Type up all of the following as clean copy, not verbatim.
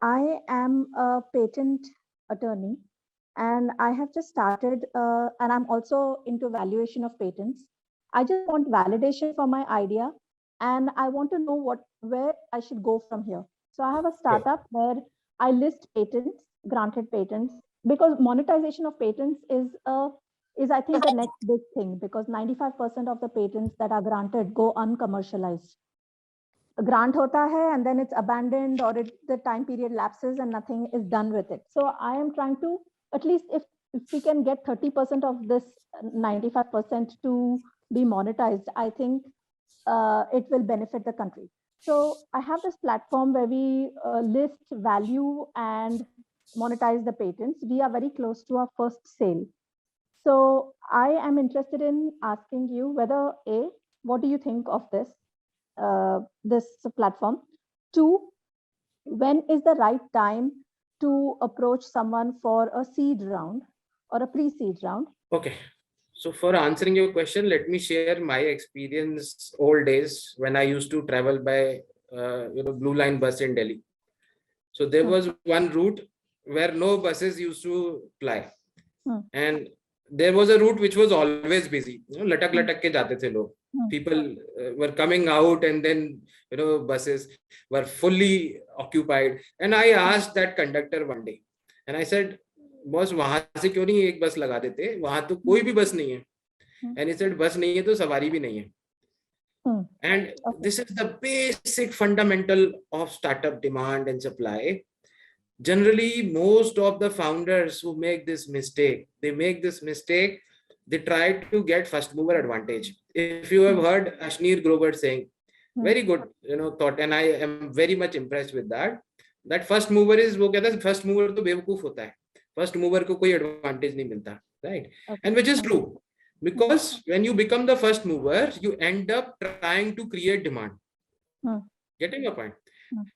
I am a patent attorney and I have just started, and I'm also into valuation of patents. I just want validation for my idea, and I want to know where I should go from here. So I have a Okay. startup where I list patents, granted patents, because monetization of patents is I think the next big thing, because 95% of the patents that are granted go uncommercialized. A grant hota hai and then it's abandoned, or the time period lapses and nothing is done with it. So I am trying to, at least if we can get 30% of this 95% to be monetized, I think it will benefit the country. So I have this platform where we list, value, and monetize the patents. We are very close to our first sale. So I am interested in asking you whether A, what do you think of this platform? Two, when is the right time to approach someone for a seed round or a pre-seed round? Okay. So for answering your question, let me share my experience old days when I used to travel by Blue Line bus in Delhi. So there was one route where no buses used to ply, and there was a route which was always busy. Latak latak ke jate the log. People were coming out, and then buses were fully occupied. And I asked that conductor one day, and I said, "Boss, वहां से क्यों नहीं एक बस लगा देते? वहां तो कोई भी बस नहीं है." And he said, "बस नहीं है तो सवारी भी नहीं है." And this is the basic fundamental of startup demand and supply. Generally, most of the founders who make this mistake, they try to get first mover advantage. If you have heard Ashnir Grover saying, very good, thought, and I am very much impressed with that. That first mover is, वो कहता है first mover तो बेवकूफ होता है. First mover को कोई advantage नहीं मिलता, right? And which is true. Because when you become the first mover, you end up trying to create demand. Getting a point?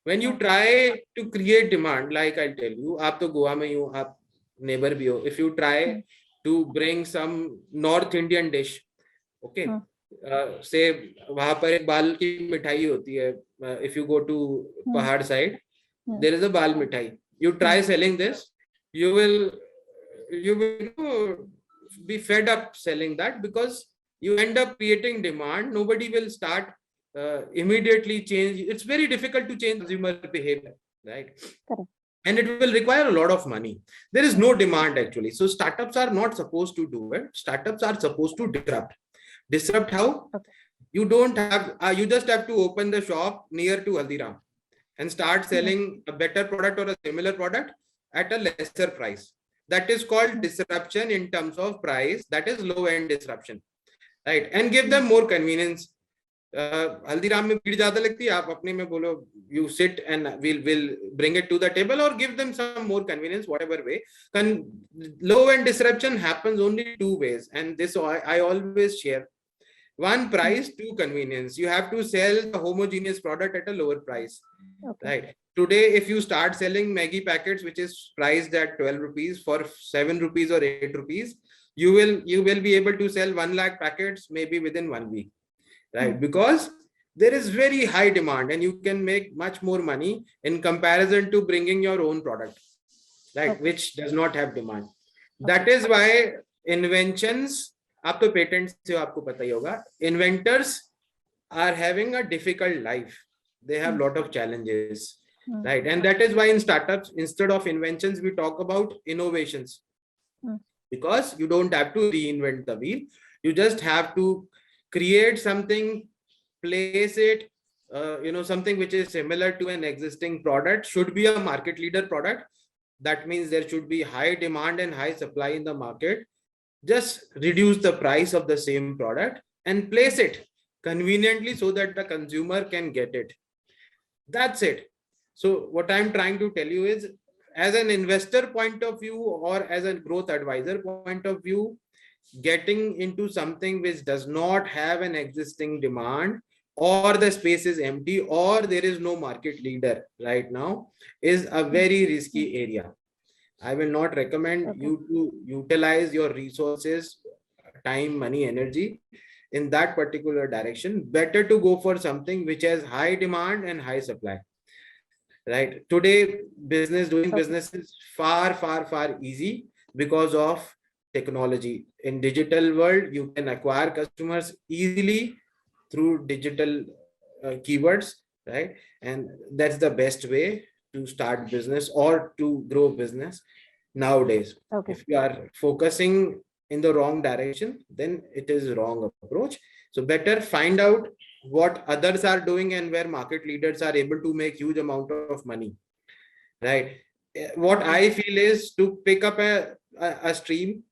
When you try to create demand, like I'll tell you, आप तो गोवा में हो, आप neighbor भी हो. If you try to bring some North Indian dish, okay, say वहाँ पर एक बाल की मिठाई होती है. If you go to पहाड़ side, there is a बाल मिठाई. You try selling this, you will be fed up selling that, because you end up creating demand. Nobody will start immediately change. It's very difficult to change consumer behavior, right? Correct. And it will require a lot of money. There is no demand actually. So startups are not supposed to do it. Startups are supposed to disrupt. Disrupt how? Okay. You don't have, you just have to open the shop near to Haldiram and start selling a better product or a similar product at a lesser price. That is called disruption in terms of price. That is low end disruption, right? And give them more convenience. Haldiram में भीड़ ज्यादा लगती है, आप अपने में बोलो, you sit and we'll bring it to the table, or give them some more convenience, whatever way. Low end disruption happens only two ways, and this I always share. One, price. Two, convenience. You have to sell the homogeneous product at a lower price, right? Today, if you start selling Maggi packets, which is priced at 12 rupees, for 7 rupees or 8 rupees, you will be able to sell 1 lakh packets maybe within 1 week, right? Because there is very high demand, and you can make much more money in comparison to bringing your own product, right? Which does not have demand. That is why inventions, आप तो patent से आपको पता ही होगा, inventors are having a difficult life. They have lot of challenges, right? And that is why in startups, instead of inventions, we talk about innovations, because you don't have to reinvent the wheel. You just have to create something, place it, something which is similar to an existing product, should be a market leader product. That means there should be high demand and high supply in the market. Just reduce the price of the same product and place it conveniently so that the consumer can get it. That's it. So what I'm trying to tell you is, as an investor point of view or as a growth advisor point of view, getting into something which does not have an existing demand, or the space is empty, or there is no market leader right now, is a very risky area. I will not recommend you to utilize your resources, time, money, energy in that particular direction. Better to go for something which has high demand and high supply. right? Today, doing business is far easy because of technology. In digital world, you can acquire customers easily through digital keywords, right? And that's the best way to start business or to grow business nowadays. Okay. If you are focusing in the wrong direction, then it is wrong approach. So better find out what others are doing and where market leaders are able to make huge amount of money, right? What I feel is to pick up a stream.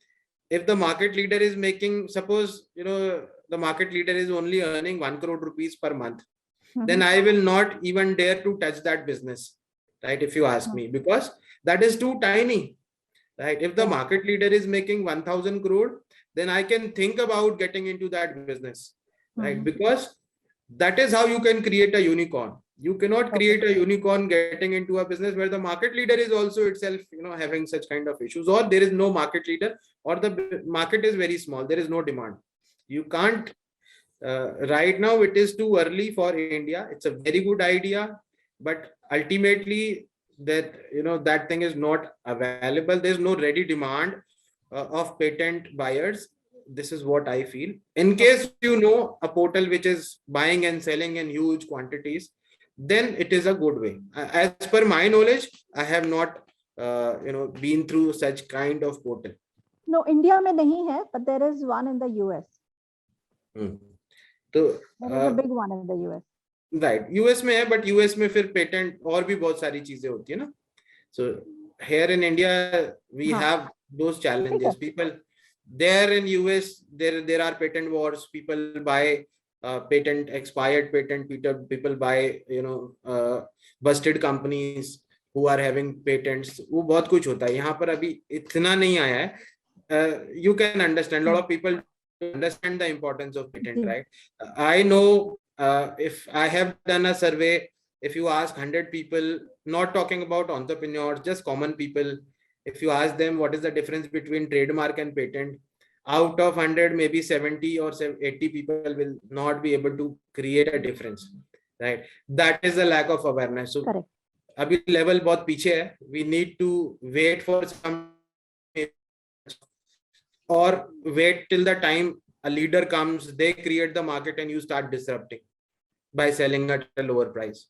If the market leader is making, suppose, the market leader is only earning 1 crore rupees per month, then I will not even dare to touch that business, right? If you ask me, because that is too tiny, right? If the market leader is making 1000 crore, then I can think about getting into that business, right? Because that is how you can create a unicorn. You cannot create a unicorn getting into a business where the market leader is also itself, having such kind of issues, or there is no market leader, or the market is very small, there is no demand. You can't. Right now it is too early for India. It's a very good idea, but ultimately that thing is not available. There's no ready demand of patent buyers. This is what I feel. In case a portal which is buying and selling in huge quantities, then it is a good way. As per my knowledge, I have not been through such kind of portal. No, India में नहीं है, but there is one in the US. तो there is a big one in the US. Right US में है, but US में फिर patent और भी बहुत सारी चीजें होती है ना. सो here in India we have those challenges. People there in US, there are patent wars. People buy patent, expired patent. People buy busted companies who are having patents. वो बहुत कुछ होता है. यहाँ पर अभी इतना नहीं आया है. You can understand, a lot of people understand the importance of patent, right? I know, if I have done a survey, if you ask 100 people, not talking about entrepreneurs, just common people, if you ask them what is the difference between trademark and patent, out of 100, maybe 70 or 80 people will not be able to create a difference, right? That is a lack of awareness. So Correct. अभी level बहुत पीछे है. We need to wait for some, or wait till the time a leader comes, they create the market, and you start disrupting by selling at a lower price.